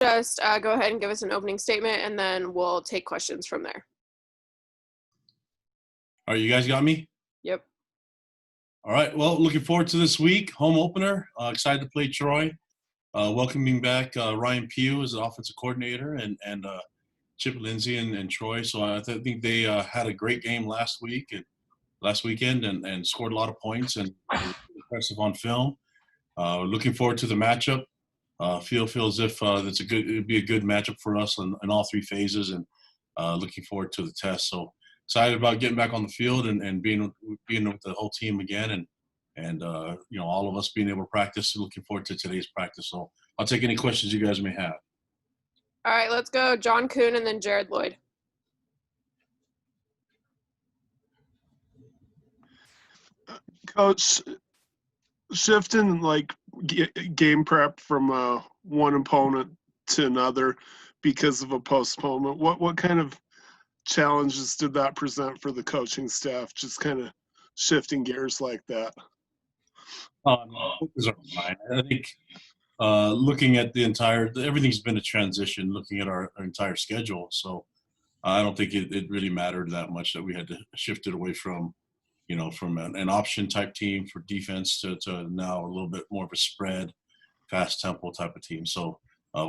just go ahead and give us an opening statement, and then we'll take questions from there. All right, you guys got me? Yep. All right, well, looking forward to this week, home opener. Excited to play Troy. Welcoming back Ryan Pough as the offensive coordinator and Chip Lindsey and Troy. So I think they had a great game last weekend and scored a lot of points and impressive on film. Looking forward to the matchup. Feel as if it'd be a good matchup for us in all three phases, and looking forward to the test. So excited about getting back on the field and being with the whole team again, and all of us being able to practice. Looking forward to today's practice. So I'll take any questions you guys may have. All right, let's go John Kuhn and then Jared Lloyd. Coach, shifting like game prep from one opponent to another because of a postponement, what kind of challenges did that present for the coaching staff, just kind of shifting gears like that? I think looking at everything's been a transition, looking at our entire schedule. So I don't think it really mattered that much that we had to shift it away from an option type team for defense to now a little bit more of a spread, fast tempo type of team. So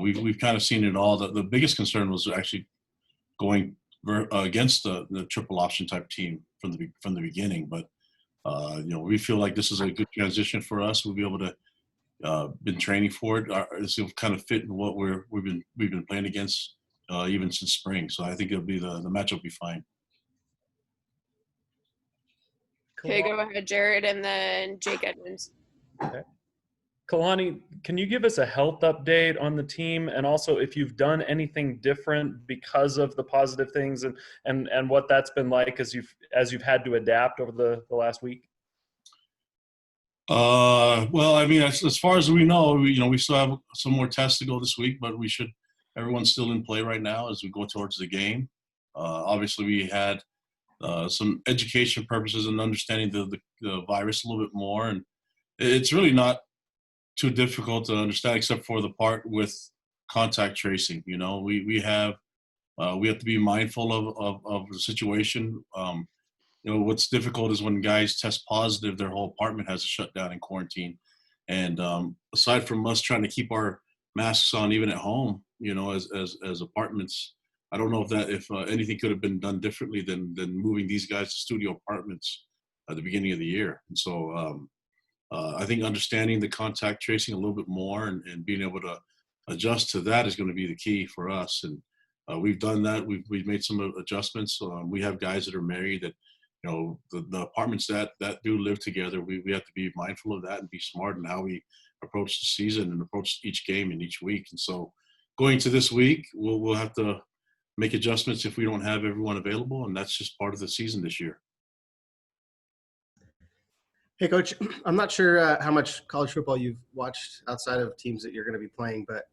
we've kind of seen it all. The biggest concern was actually going against the triple option type team from the beginning. But we feel like this is a good transition for us. We'll be able to been training for it. This will kind of fit in what we've been playing against even since spring. So I think it'll be the matchup will be fine. Okay, go ahead, Jared, and then Jake Edmonds. Okay. Kalani, can you give us a health update on the team, and also if you've done anything different because of the positive things and what that's been like as you've had to adapt over the last week? Well, I mean, as far as we know, we still have some more tests to go this week, but everyone's still in play right now as we go towards the game. Obviously, we had some education purposes and understanding the virus a little bit more, and it's really not too difficult to understand except for the part with contact tracing. We have to be mindful of the situation. What's difficult is when guys test positive, their whole apartment has to shut down and quarantine. And aside from us trying to keep our masks on even at home, as apartments, I don't know if anything could have been done differently than moving these guys to studio apartments at the beginning of the year. And so I think understanding the contact tracing a little bit more and being able to adjust to that is going to be the key for us. And we've done that. We've made some adjustments. We have guys that are married that, the apartments that do live together, we have to be mindful of that and be smart in how we approach the season and approach each game and each week. And so going to this week, we'll have to make adjustments if we don't have everyone available, and that's just part of the season this year. Hey, Coach, I'm not sure how much college football you've watched outside of teams that you're going to be playing, but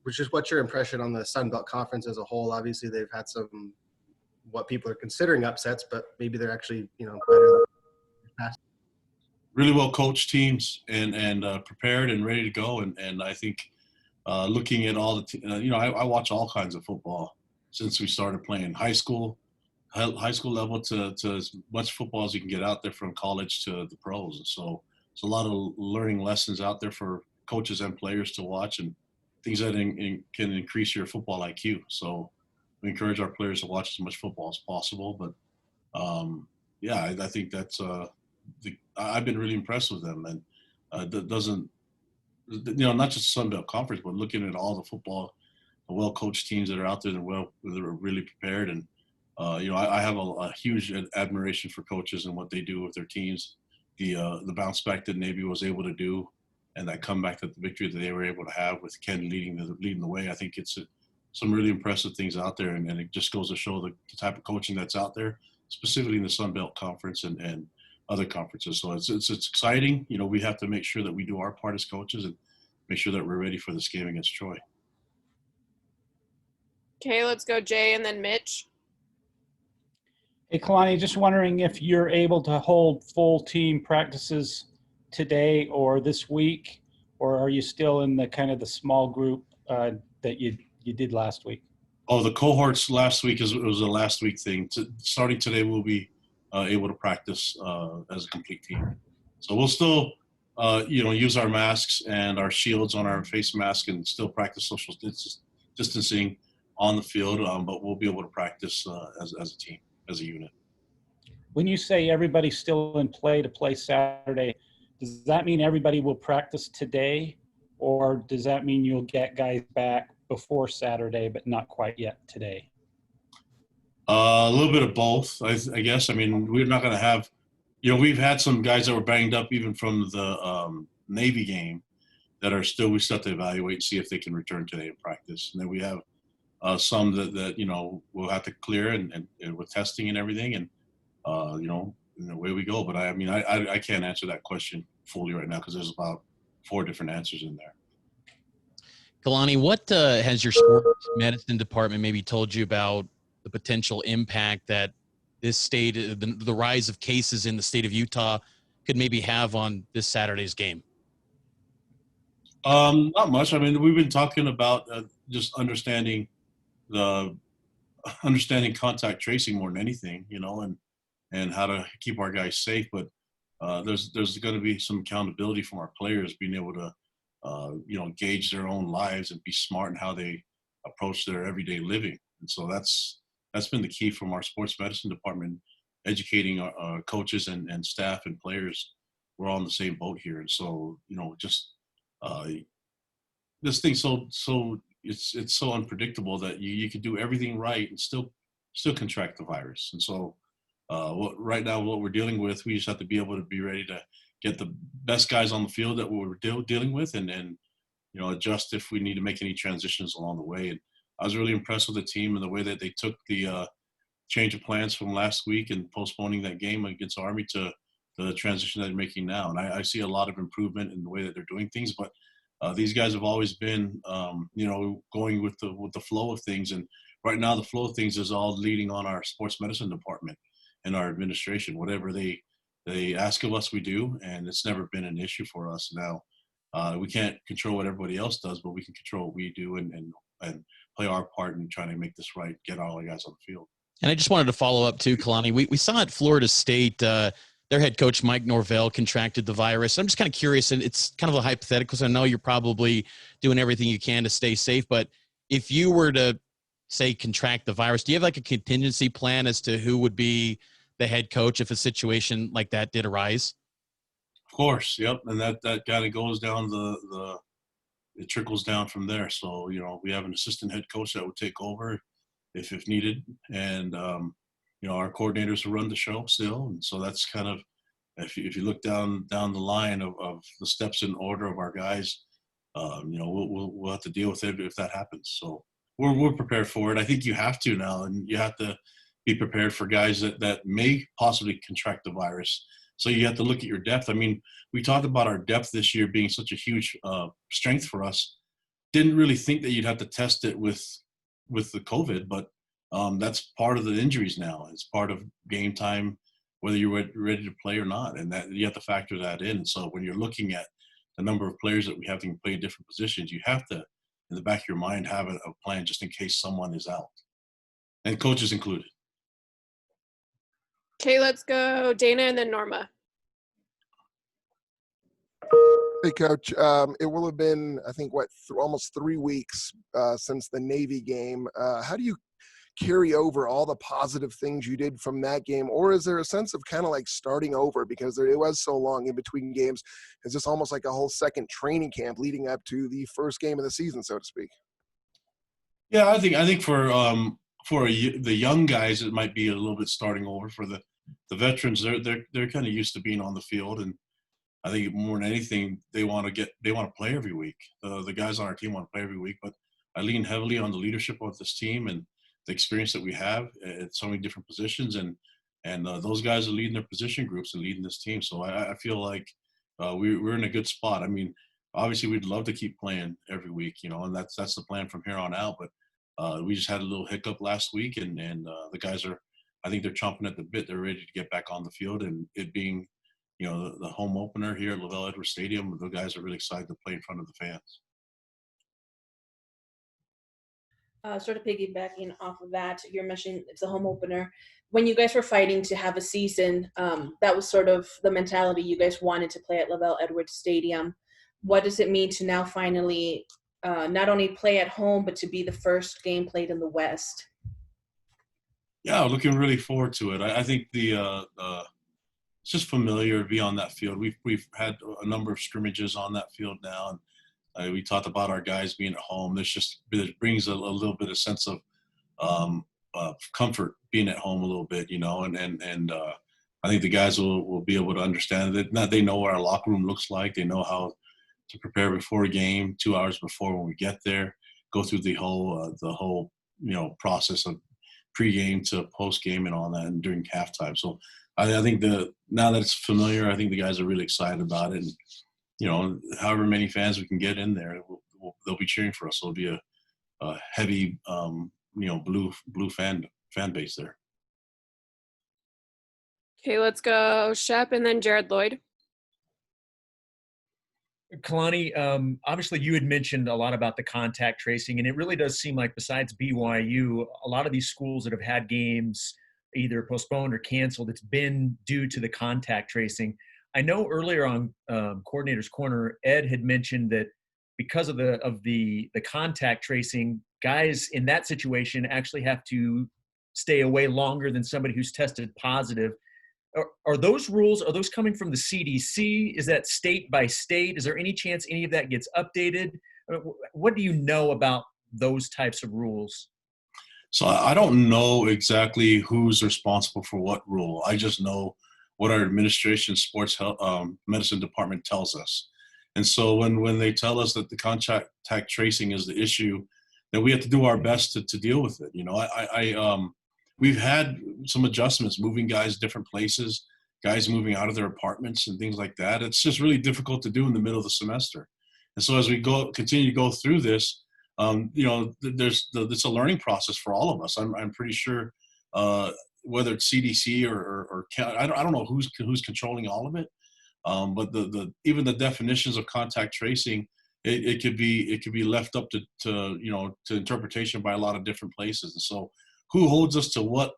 what's your impression on the Sun Belt Conference as a whole? Obviously, they've had some what people are considering upsets, but maybe they're actually better than past. Really well coached teams and prepared and ready to go, and I think looking at all the I watch all kinds of football since we started playing high school level to as much football as you can get out there from college to the pros. And so it's a lot of learning lessons out there for coaches and players to watch, and things that can increase your football IQ. So we encourage our players to watch as much football as possible. But I think that's I've been really impressed with them, and that doesn't not just the Sun Belt Conference, but looking at all the football, the well-coached teams that are out there that are really prepared. And I have a huge admiration for coaches and what they do with their teams. The bounce back that Navy was able to do, and that comeback, that the victory that they were able to have with Ken leading the way. I think it's some really impressive things out there, and it just goes to show the type of coaching that's out there, specifically in the Sun Belt Conference and other conferences. So it's exciting. We have to make sure that we do our part as coaches and make sure that we're ready for this game against Troy. Okay, let's go Jay and then Mitch. Hey, Kalani, just wondering if you're able to hold full team practices today or this week, or are you still in the kind of the small group that you did last week? Oh, the cohorts last week it was a last week thing. Starting today, we'll be able to practice as a complete team. So we'll still, use our masks and our shields on our face mask and still practice social distancing on the field. But we'll be able to practice as a team, as a unit. When you say everybody's still in play to play Saturday, does that mean everybody will practice today, or does that mean you'll get guys back before Saturday, but not quite yet today? A little bit of both, I guess. I mean, we're not going to have, we've had some guys that were banged up even from the Navy game that are still, we still have to evaluate and see if they can return today and practice. And then we have some that we'll have to clear and with testing and everything. And, away we go. But I can't answer that question fully right now because there's about 4 different answers in there. Kalani, what has your sports medicine department maybe told you about the potential impact that this state, the rise of cases in the state of Utah could maybe have on this Saturday's game? Not much. I mean, we've been talking about just understanding contact tracing more than anything, and how to keep our guys safe. But there's going to be some accountability from our players being able to, gauge their own lives and be smart in how they approach their everyday living. And so that's been the key from our sports medicine department, educating our coaches and staff and players. We're all in the same boat here. And so, this thing so it's so unpredictable that you could do everything right and still contract the virus. And so right now what we're dealing with, we just have to be able to be ready to get the best guys on the field that we're dealing with and adjust if we need to make any transitions along the way. And I was really impressed with the team and the way that they took the change of plans from last week and postponing that game against Army to the transition that they're making now. And I see a lot of improvement in the way that they're doing things, but these guys have always been, going with the flow of things. And right now the flow of things is all leading on our sports medicine department and our administration. Whatever they ask of us, we do, and it's never been an issue for us. Now, we can't control what everybody else does, but we can control what we do and play our part in trying to make this right, get all the guys on the field. And I just wanted to follow up too, Kalani. We saw at Florida State, their head coach, Mike Norvell, contracted the virus. I'm just kind of curious, and it's kind of a hypothetical, so I know you're probably doing everything you can to stay safe, but if you were to, say, contract the virus, do you have like a contingency plan as to who would be the head coach if a situation like that did arise? Of course, yep. And that kind of goes down it trickles down from there. So, we have an assistant head coach that would take over if needed. And, our coordinators will run the show still. And so that's kind of, if you look down the line of the steps in order of our guys, we'll have to deal with it if that happens. So we're prepared for it. I think you have to now, and you have to be prepared for guys that may possibly contract the virus. So you have to look at your depth. I mean, we talked about our depth this year being such a huge strength for us. Didn't really think that you'd have to test it with the COVID, but that's part of the injuries now. It's part of game time, whether you're ready to play or not, and that you have to factor that in. So when you're looking at the number of players that we have to play in different positions, you have to, in the back of your mind, have a plan just in case someone is out, and coaches included. Okay, let's go Dana and then Norma. Hey, Coach. It will have been, I think, almost 3 weeks since the Navy game. How do you carry over all the positive things you did from that game? Or is there a sense of kind of like starting over because it was so long in between games? Is this almost like a whole second training camp leading up to the first game of the season, so to speak? Yeah, I think for the young guys, it might be a little bit starting over. For the veterans, they're kind of used to being on the field, and I think more than anything, they want to play every week. The guys on our team want to play every week, but I lean heavily on the leadership of this team and the experience that we have at so many different positions, and those guys are leading their position groups and leading this team. So I feel like we're in a good spot. I mean, obviously we'd love to keep playing every week, and that's the plan from here on out. But we just had a little hiccup last week, and the guys I think they're chomping at the bit. They're ready to get back on the field, and it being, the home opener here at LaVell Edwards Stadium, the guys are really excited to play in front of the fans. sort of piggybacking off of that, you're mentioning it's a home opener. When you guys were fighting to have a season, that was sort of the mentality. You guys wanted to play at Lavelle Edwards Stadium. What does it mean to now finally not only play at home, but to be the first game played in the West? Yeah, looking really forward to it. I think it's just familiar to be on that field. We've had a number of scrimmages on that field now, and we talked about our guys being at home. It brings a little bit of sense of comfort being at home a little bit, you know, and I think the guys will be able to understand it. Now they know what our locker room looks like. They know how to prepare before a game, 2 hours before when we get there, go through the whole you know process of pregame to postgame and all that, and during halftime. So I think now that it's familiar, I think the guys are really excited about it. And you know, however many fans we can get in there, they'll be cheering for us. It'll be a heavy, you know, blue fan base there. Okay, let's go Shep and then Jared Lloyd. Kalani, obviously you had mentioned a lot about the contact tracing, and it really does seem like besides BYU, a lot of these schools that have had games either postponed or canceled, it's been due to the contact tracing. I know earlier on Coordinator's Corner, Ed had mentioned that because of the contact tracing, guys in that situation actually have to stay away longer than somebody who's tested positive. Are those rules, are those coming from the CDC? Is that state by state? Is there any chance any of that gets updated? I mean, what do you know about those types of rules? So I don't know exactly who's responsible for what rule. I just know what our administration sports health, medicine department tells us. And so when they tell us that the contact tracing is the issue, then we have to do our best to deal with it. You know, we've had some adjustments, moving guys different places, guys moving out of their apartments and things like that. It's just really difficult to do in the middle of the semester. And so as we continue to go through this, you know, it's a learning process for all of us. I'm pretty sure whether it's CDC or I don't know who's controlling all of it. But even the definitions of contact tracing, it could be left up to you know, to interpretation by a lot of different places. And so who holds us to what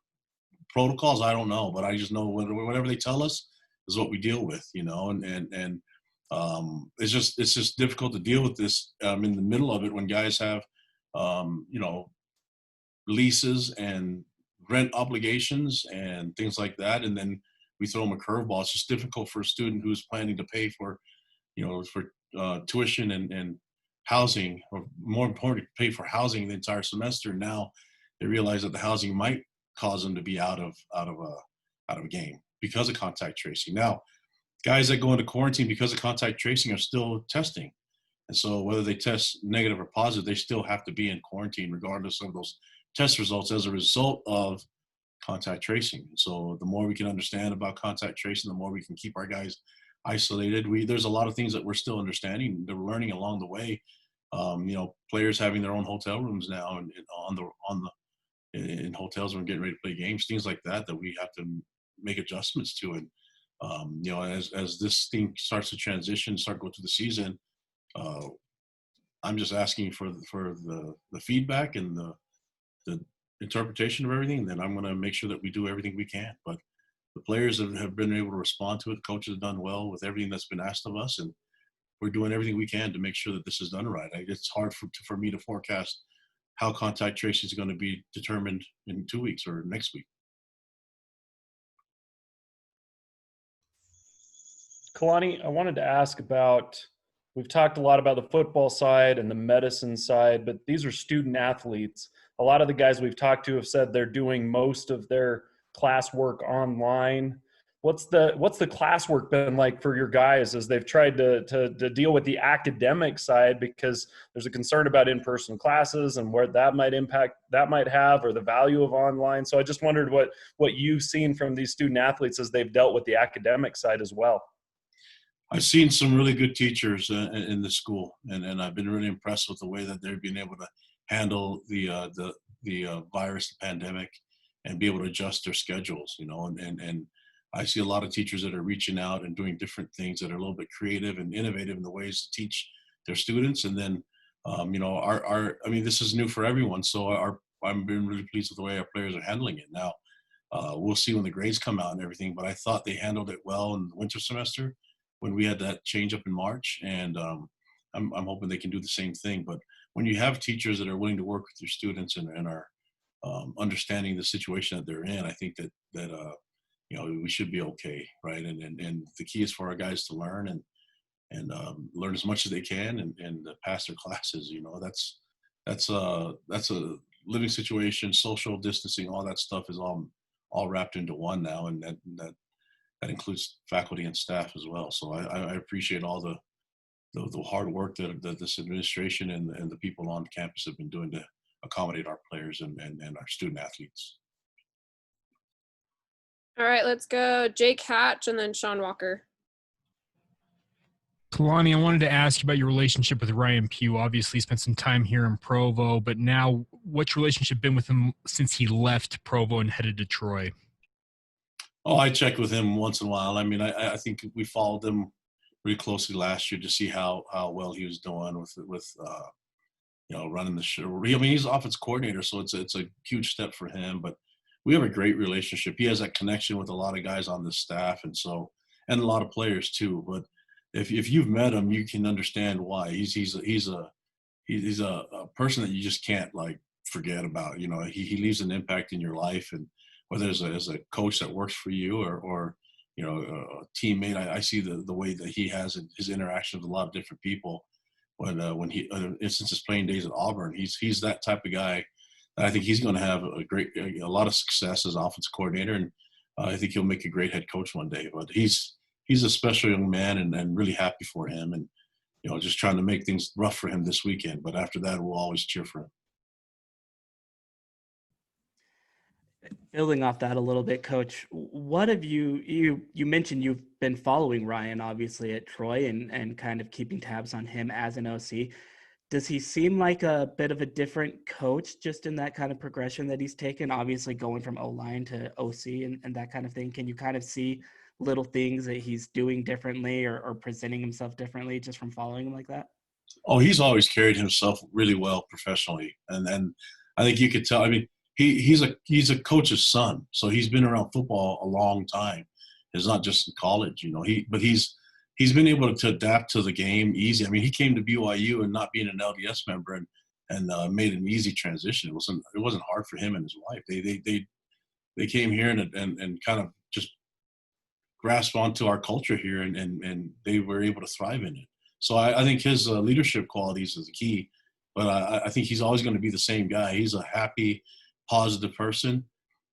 protocols, I don't know, but I just know whatever they tell us is what we deal with, you know, and it's just difficult to deal with this in the middle of it when guys have, you know, leases and rent obligations and things like that. And then we throw them a curveball. It's just difficult for a student who's planning to pay for, you know, for tuition and housing, or more importantly, pay for housing the entire semester. Now they realize that the housing might cause them to be out of a game because of contact tracing. Now, guys that go into quarantine because of contact tracing are still testing. And so whether they test negative or positive, they still have to be in quarantine regardless of those test results as a result of contact tracing. So the more we can understand about contact tracing, the more we can keep our guys isolated. There's a lot of things that we're still understanding, that we're learning along the way. You know, players having their own hotel rooms now and in hotels when we're getting ready to play games, things like that we have to make adjustments to. And you know, as this thing starts to transition, go through the season, I'm just asking for the feedback and the interpretation of everything. And then I'm going to make sure that we do everything we can. But the players have been able to respond to it. Coaches have done well with everything that's been asked of us, and we're doing everything we can to make sure that this is done right. It's hard for me to forecast how contact tracing is going to be determined in 2 weeks or next week. Kalani, I wanted to ask about, we've talked a lot about the football side and the medicine side, but these are student athletes. A lot of the guys we've talked to have said they're doing most of their classwork online. What's the classwork been like for your guys as they've tried to deal with the academic side, because there's a concern about in-person classes and where that might have, or the value of online. So I just wondered what you've seen from these student athletes as they've dealt with the academic side as well. I've seen some really good teachers in the school, and I've been really impressed with the way that they've been able to handle the virus, the pandemic, and be able to adjust their schedules, you know, and I see a lot of teachers that are reaching out and doing different things that are a little bit creative and innovative in the ways to teach their students. And then I mean, this is new for everyone. So I'm been really pleased with the way our players are handling it now. We'll see when the grades come out and everything, but I thought they handled it well in the winter semester when we had that change up in March, and I'm hoping they can do the same thing. But when you have teachers that are willing to work with their students and are understanding the situation that they're in, I think that we should be okay, right? And the key is for our guys to learn and learn as much as they can and pass their classes. That's a living situation, social distancing, all that stuff is all wrapped into one now, and that includes faculty and staff as well. So I appreciate all the hard work that this administration and the people on campus have been doing to accommodate our players and our student athletes. All right, let's go Jake Hatch and then Sean Walker. Kalani, I wanted to ask you about your relationship with Ryan Pough. Obviously, you spent some time here in Provo, but now what's your relationship been with him since he left Provo and headed to Troy? Oh, I check with him once in a while. I mean, I think we followed him pretty closely last year to see how well he was doing with running the show. I mean, he's offense coordinator, so it's a huge step for him. But we have a great relationship. He has that connection with a lot of guys on the staff, and a lot of players too. But if you've met him, you can understand why. He's a person that you just can't forget about. He leaves an impact in your life, and whether as a coach that works for you or a teammate, I see the way that he has his interaction with a lot of different people. When he, since his playing days at Auburn, he's that type of guy. I think he's going to have a lot of success as offensive coordinator, and I think he'll make a great head coach one day. But he's a special young man, and really happy for him, and just trying to make things rough for him this weekend. But after that, we'll always cheer for him. Building off that a little bit, Coach, what have you mentioned you've been following Ryan, obviously, at Troy and kind of keeping tabs on him as an OC. Does he seem like a bit of a different coach just in that kind of progression that he's taken, obviously going from O-line to OC and that kind of thing? Can you kind of see little things that he's doing differently or presenting himself differently just from following him like that? Oh, he's always carried himself really well professionally. And I think you could tell, I mean, he's a coach's son. So he's been around football a long time. It's not just in college, but he's been able to adapt to the game easy. I mean, he came to BYU and not being an LDS member and made an easy transition. It wasn't hard for him and his wife. They came here and kind of just grasped onto our culture here and they were able to thrive in it. So I think his leadership qualities is the key, but I think he's always going to be the same guy. He's a happy, positive person,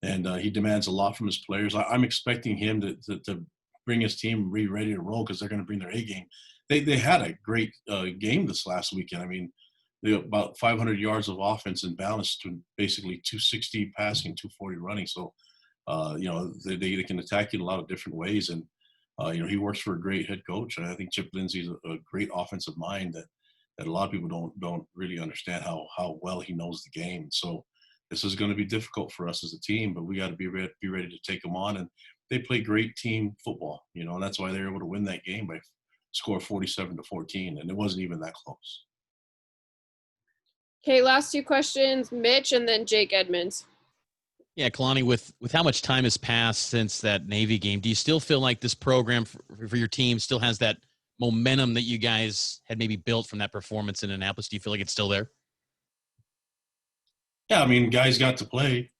and he demands a lot from his players. I'm expecting him to bring his team ready to roll because they're going to bring their A game. They had a great game this last weekend. I mean, they about 500 yards of offense and balance to basically 260 passing, 240 running. So, they can attack you in a lot of different ways. And, he works for a great head coach. And I think Chip Lindsey's a great offensive mind that a lot of people don't really understand how well he knows the game. So this is going to be difficult for us as a team, but we got to be ready to take them on. And they play great team football, and that's why they were able to win that game by score 47-14. And it wasn't even that close. Okay, last two questions, Mitch and then Jake Edmonds. Yeah, Kalani, with how much time has passed since that Navy game, do you still feel like this program for your team still has that momentum that you guys had maybe built from that performance in Annapolis? Do you feel like it's still there? Yeah, I mean, guys got to play.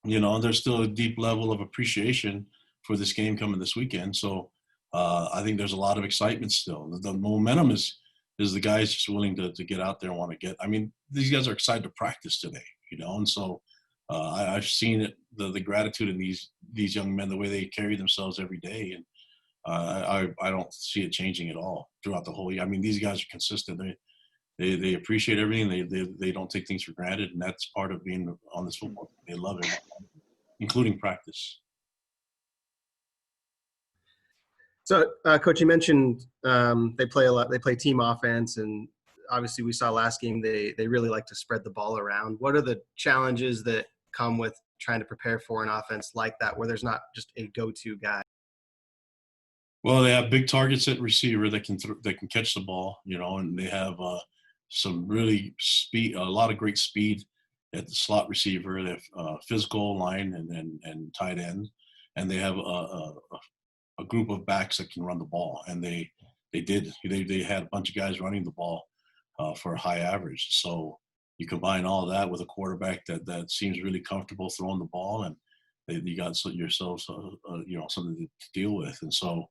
There's still a deep level of appreciation for this game coming this weekend. So I think there's a lot of excitement still. The momentum is the guys just willing to get out there and want to get. I mean, these guys are excited to practice today, and so I've seen it, the gratitude in these young men, the way they carry themselves every day, and I don't see it changing at all throughout the whole year. I mean, these guys are consistent. They appreciate everything. They don't take things for granted, and that's part of being on this football team. They love it, including practice. So, Coach, you mentioned they play a lot. They play team offense, and obviously we saw last game they really like to spread the ball around. What are the challenges that come with trying to prepare for an offense like that, where there's not just a go-to guy? Well, they have big targets at receiver that can catch the ball, and they have some really speed, a lot of great speed at the slot receiver. They have physical line and tight end, and they have a group of backs that can run the ball. And they had a bunch of guys running the ball for a high average. So you combine all that with a quarterback that seems really comfortable throwing the ball, and you got yourselves something to deal with. And so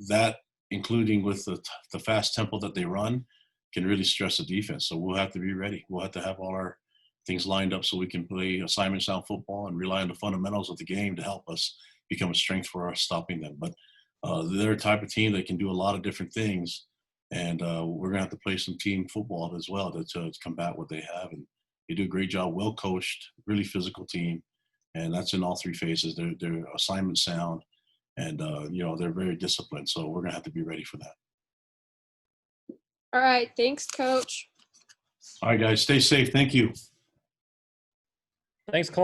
that, including with the fast tempo that they run, can really stress the defense. So we'll have to be ready. We'll have to have all our things lined up so we can play assignment sound football and rely on the fundamentals of the game to help us become a strength for us stopping them. But they're a type of team that can do a lot of different things, and we're going to have to play some team football as well to combat what they have. And they do a great job, well coached, really physical team, and that's in all three phases. They're assignment sound, and they're very disciplined. So we're going to have to be ready for that. All right. Thanks, Coach. All right, guys, stay safe. Thank you. Thanks, Kalani.